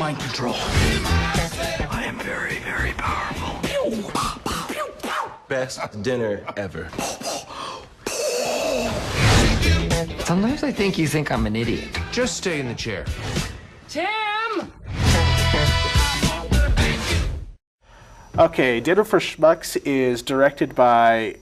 mind control. I am very, very powerful. Best dinner ever. Sometimes I think you think I'm an idiot. Just stay in the chair. Tim! Okay, Dinner for Schmucks is directed by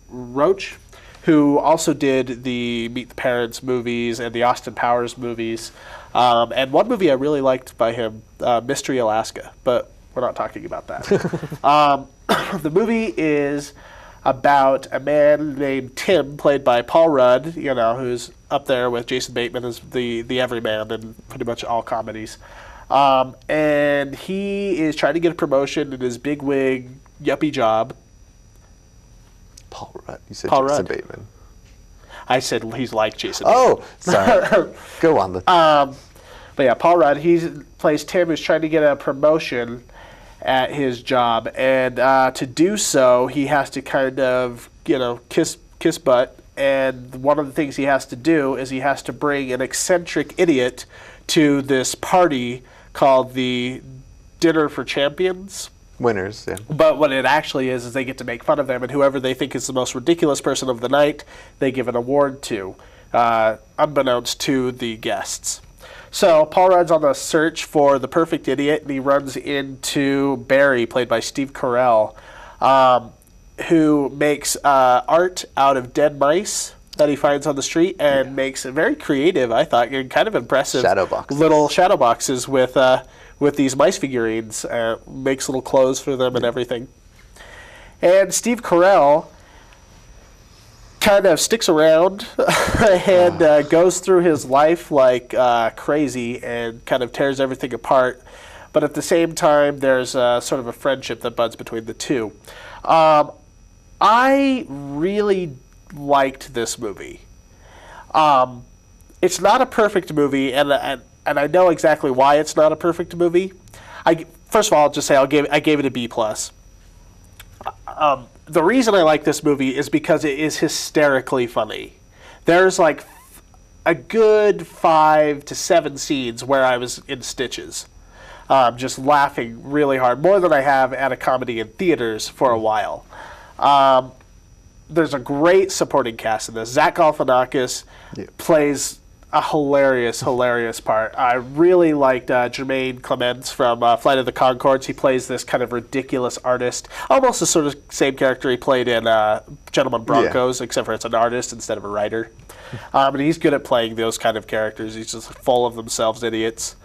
Roach, who also did the Meet the Parents movies and the Austin Powers movies. And one movie I really liked by him, Mystery Alaska, but we're not talking about that. The movie is about a man named Tim, played by Paul Rudd, who's up there with Jason Bateman as the everyman in pretty much all comedies. And he is trying to get a promotion in his bigwig yuppie job. Paul Rudd. You said Paul Jason Rudd. Bateman. I said he's like Jason Bateman. Oh, sorry. Go on. But yeah, Paul Rudd, he plays Tim, who's trying to get a promotion at his job. And to do so, he has to kind of, kiss butt. And one of the things he has to do is he has to bring an eccentric idiot to this party called the Dinner for Champions. Winners, yeah. But what it actually is they get to make fun of them, and whoever they think is the most ridiculous person of the night, they give an award to, unbeknownst to the guests. So Paul Rudd's on the search for the perfect idiot, and he runs into Barry, played by Steve Carrell, who makes art out of dead mice that he finds on the street, and makes a very creative, I thought, and kind of impressive little shadow boxes with these mice figurines. Makes little clothes for them and everything. And Steve Carell kind of sticks around and goes through his life like crazy and kind of tears everything apart. But at the same time, there's sort of a friendship that buds between the two. I really liked this movie. It's not a perfect movie, and I know exactly why it's not a perfect movie. First of all, I'll just say I gave it a B+. The reason I like this movie is because it is hysterically funny. There's like a good 5 to 7 scenes where I was in stitches, just laughing really hard, more than I have at a comedy in theaters for a while. There's a great supporting cast in this. Zach Galifianakis plays a hilarious part. I really liked Jermaine Clements from Flight of the Conchords. He plays this kind of ridiculous artist, almost the sort of same character he played in Gentlemen Broncos, except for it's an artist instead of a writer. And he's good at playing those kind of characters. He's just full of themselves idiots.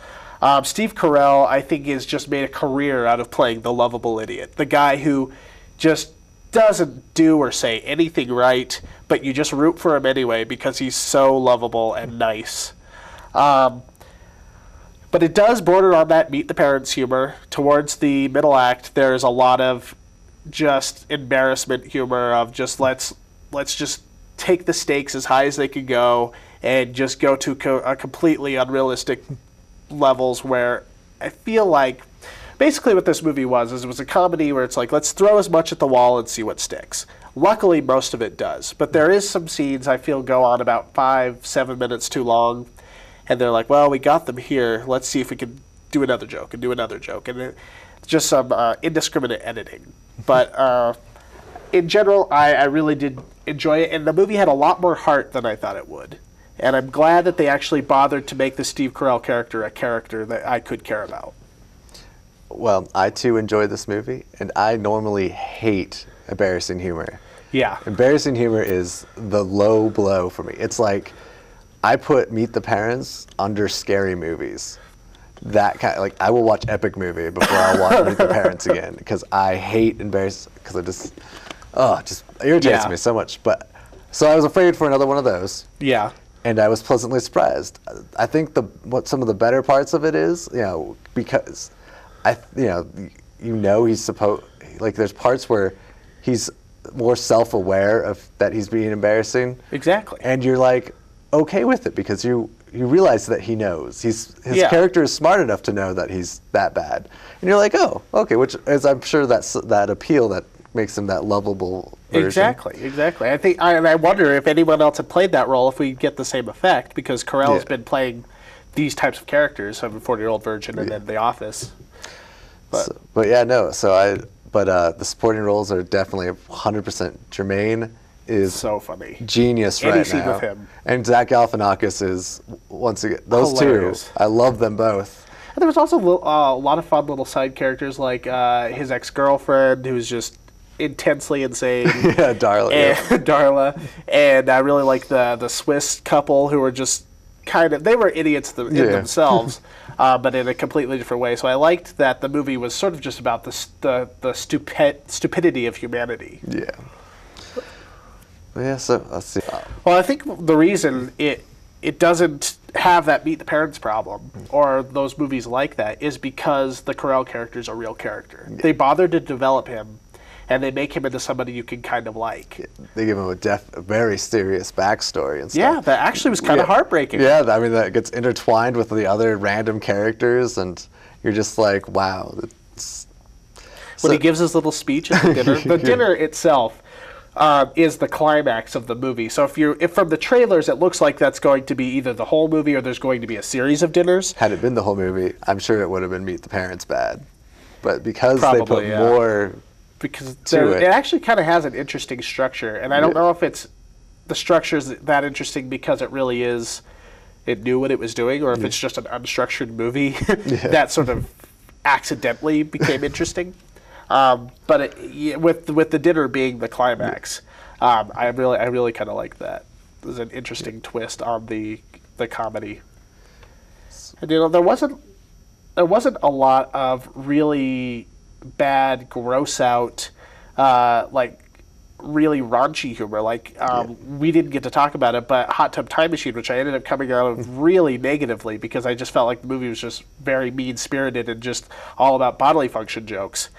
Steve Carell, I think, has just made a career out of playing the lovable idiot, the guy who just doesn't do or say anything right, but you just root for him anyway because he's so lovable and nice. But it does border on that Meet the Parents humor. Towards the middle act, there's a lot of just embarrassment humor of just let's just take the stakes as high as they can go and just go to a completely unrealistic levels where I feel like basically what this movie was is it was a comedy where it's like, let's throw as much at the wall and see what sticks. Luckily, most of it does. But there is some scenes I feel go on about 5-7 minutes too long. And they're like, well, we got them here. Let's see if we can do another joke and do another joke. And it's just some indiscriminate editing. But in general, I really did enjoy it. And the movie had a lot more heart than I thought it would. And I'm glad that they actually bothered to make the Steve Carell character a character that I could care about. Well, I too enjoy this movie, and I normally hate embarrassing humor. Yeah. Embarrassing humor is the low blow for me. It's like I put Meet the Parents under scary movies. That kind of, like, I will watch Epic Movie before I'll watch Meet the Parents again because I hate embarrassing because it just irritates me so much. But so I was afraid for another one of those. Yeah. And I was pleasantly surprised. I think what some of the better parts of it is, because he's supposed, like, there's parts where he's more self-aware of that he's being embarrassing. Exactly. And you're like okay with it because you realize that he knows. His character is smart enough to know that he's that bad. And you're like, oh, okay, which is, I'm sure that's that appeal that makes him that lovable version. Exactly. I think, I wonder if anyone else had played that role if we get the same effect, because Carell has been playing these types of characters, of a 40-Year-Old Virgin and then The Office. But yeah, no. But the supporting roles are definitely 100%. Jermaine is So funny. Genius Any right scene now. with him. And Zach Galifianakis is, once again, those Hilarious. two, I love them both. And there was also a lot of fun little side characters, like his ex-girlfriend, who was just intensely insane. Yeah, Darla. And Darla. And I really like the Swiss couple, who were just they were idiots in themselves, but in a completely different way. So I liked that the movie was sort of just about the stupidity of humanity. Yeah. Yeah, so let's see. Well, I think the reason it doesn't have that meet the parents problem or those movies like that is because the Carrell character is a real character. Yeah. They bothered to develop him, and they make him into somebody you can kind of like. They give him a very serious backstory and stuff. Yeah, that actually was kind of heartbreaking. Yeah, I mean, that gets intertwined with the other random characters, and you're just like, wow. When he gives his little speech at the dinner, the dinner itself is the climax of the movie. So if from the trailers it looks like that's going to be either the whole movie or there's going to be a series of dinners. Had it been the whole movie, I'm sure it would have been Meet the Parents bad. But because they put more because to it actually kind of has an interesting structure, and I don't know if it's the structure's that interesting because it really is, it knew what it was doing, or if it's just an unstructured movie that sort of accidentally became interesting. But with the dinner being the climax, I really kind of like that. There's an interesting twist on the comedy, and there wasn't a lot of really bad, gross out, like really raunchy humor. Like we didn't get to talk about it, but Hot Tub Time Machine, which I ended up coming out of really negatively because I just felt like the movie was just very mean-spirited and just all about bodily function jokes.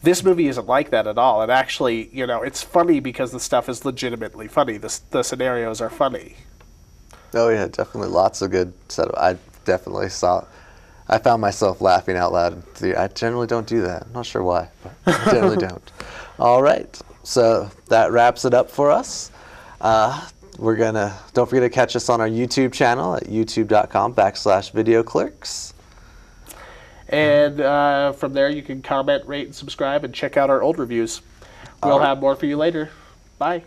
This movie isn't like that at all. It actually, it's funny because the stuff is legitimately funny. The scenarios are funny. Oh yeah, definitely lots of good setup. I found myself laughing out loud. I generally don't do that. I'm not sure why, but I generally don't. All right, so that wraps it up for us. Don't forget to catch us on our YouTube channel at youtube.com/videoclerks. And from there, you can comment, rate, and subscribe, and check out our old reviews. We'll have more for you later. Bye.